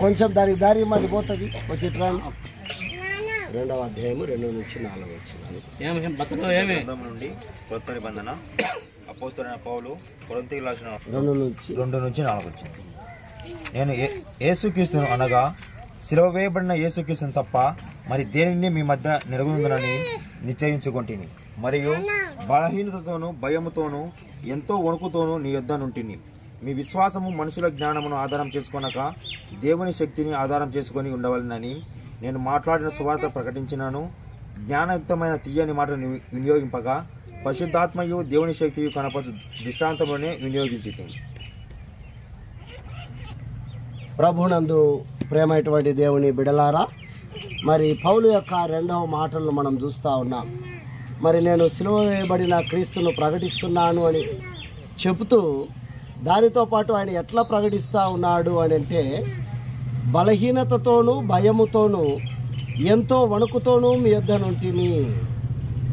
కొంచెం దానికి దారి మాది పోతుంది. వచ్చి 2వ అధ్యాయము 2 నుంచి 4 వచనాలు నుండి కొత్త నిబంధన అపోస్తలుడైన పౌలు కొరింథీయులకు రాసిన 2 నుంచి 4 వచ్చింది. నేను యేసుక్రీస్తును అనగా సిలువ వేయబడిన యేసుక్రీస్తును తప్ప మరి దేనిని మీ మధ్య నిరగుందనని నిశ్చయించుకొంటిని. మరియు బలహీనతతోనూ భయముతోనూ ఎంతో వణుకుతోనూ నీ యొద్ద నుంటిని. మీ విశ్వాసము మనుషుల జ్ఞానమును ఆధారం చేసుకొనక దేవుని శక్తిని ఆధారం చేసుకొని ఉండవలనని నేను మాట్లాడిన సువార్త ప్రకటించినాను. జ్ఞానయుక్తమైన తీయని మాటను వినియోగింపగా పరిశుద్ధాత్మయు దేవుని శక్తియు కనపరచు దృష్టాంతంలోనే వినియోగించింది. ప్రభునందు ప్రేమైనటువంటి దేవుని బిడలారా, మరి పౌలు యొక్క 2వ మాటలను మనం చూస్తూ ఉన్నాం. మరి నేను సిలువ వేయబడిన క్రీస్తును ప్రకటిస్తున్నాను అని చెబుతూ దానితో పాటు ఆయన ఎట్లా ప్రకటిస్తూ ఉన్నాడు అని అంటే, బలహీనతతోనూ భయముతోనూ ఎంతో వణుకుతోనూ మీ యొద్ద నుంటిని.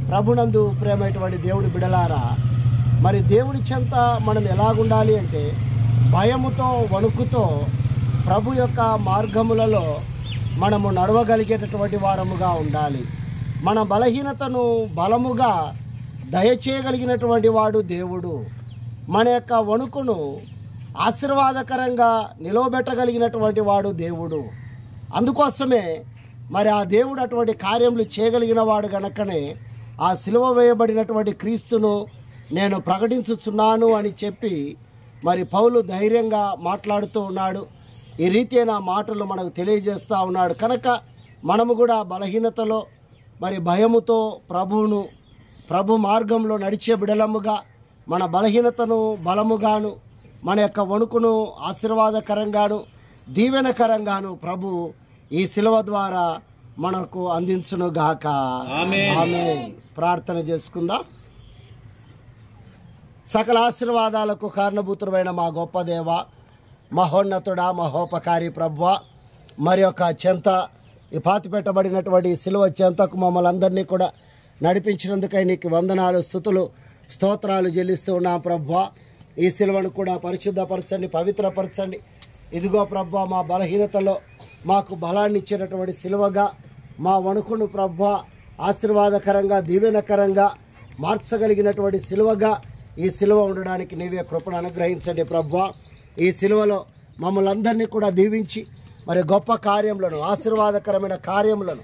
ప్రభునందు ప్రేమైనటువంటి దేవుని బిడలారా, మరి దేవుని చెంత మనం ఎలాగుండాలి అంటే భయముతో వణుకుతో ప్రభు యొక్క మార్గములలో మనము నడవగలిగేటటువంటి వారముగా ఉండాలి. మన బలహీనతను బలముగా దయచేయగలిగినటువంటి వాడు దేవుడు. మన యొక్క వణుకును ఆశీర్వాదకరంగా నిలవబెట్టగలిగినటువంటి వాడు దేవుడు. అందుకోసమే మరి ఆ దేవుడు అటువంటి కార్యములు చేయగలిగిన వాడు గనకనే ఆ సిలువ వేయబడినటువంటి క్రీస్తును నేను ప్రకటించుచున్నాను అని చెప్పి మరి పౌలు ధైర్యంగా మాట్లాడుతూ ఉన్నాడు. ఈ రీతి అయిన మాటలు మనకు తెలియజేస్తూ ఉన్నాడు. కనుక మనము కూడా బలహీనతలో మరి భయముతో ప్రభు మార్గంలో నడిచే బిడలముగా మన బలహీనతను బలముగాను మన యొక్క వణుకును ఆశీర్వాదకరంగాను దీవెనకరంగాను ప్రభు ఈ సిలువ ద్వారా మనకు అందించునుగాక. ఆమేన్. ప్రార్థన చేసుకుందాం. సకల ఆశీర్వాదాలకు కారణభూతుడైన మా గొప్ప దేవ, మహోన్నతుడా, మహోపకారి ప్రభువ, మరి యొక్క చెంత ఈ పాతి పెట్టబడినటువంటి సిలువ చెంతకు మమ్మల్ని అందరినీ కూడా నడిపించినందుకై నీకు వందనాలు, స్తుతులు, స్తోత్రాలు చెల్లిస్తూ ఉన్నాం ప్రభువా. ఈ సిలువను కూడా పరిశుద్ధపరచండి, పవిత్రపరచండి. ఇదిగో ప్రభువా, మా బలహీనతలో మాకు బలాన్ని ఇచ్చినటువంటి సిలువగా మా వణుకును ప్రభువా ఆశీర్వాదకరంగా దీవెనకరంగా మార్చగలిగినటువంటి సిలువగా ఈ సిలువ ఉండడానికి నీవే కృపను అనుగ్రహించండి ప్రభువా. ఈ సిలువలో మమ్మల్ని అందరినీ కూడా దీవించి మరి గొప్ప కార్యములను, ఆశీర్వాదకరమైన కార్యములను,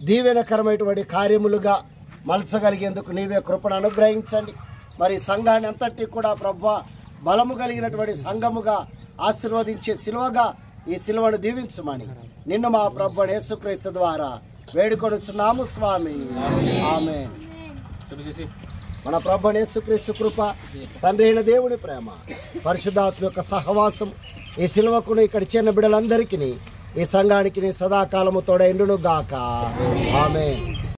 దీవెనకరమైనటువంటి కార్యములుగా మలచగలిగేందుకు నీవే కృపను అనుగ్రహించండి. మరి సంఘాన్ని అంతటి కూడా ప్రభువా బలము కలిగినటువంటి సంఘముగా ఆశీర్వదించే సిలువగా ఈ సిలువను దీవించమని నిన్ను మా ప్రభువు యేసుక్రీస్తు ద్వారా వేడుకొనుచున్నాము స్వామి. ఆమేన్. మన ప్రభువు యేసుక్రీస్తు కృప, తండ్రి అయిన దేవుని ప్రేమ, పరిశుద్ధాత్మ యొక్క సహవాసం ఈ సిలువకును ఇక్కడ చేరిన బిడ్డలందరికీ ఈ సంఘానికి సదాకాలము తోడైండును గాక. ఆమేన్.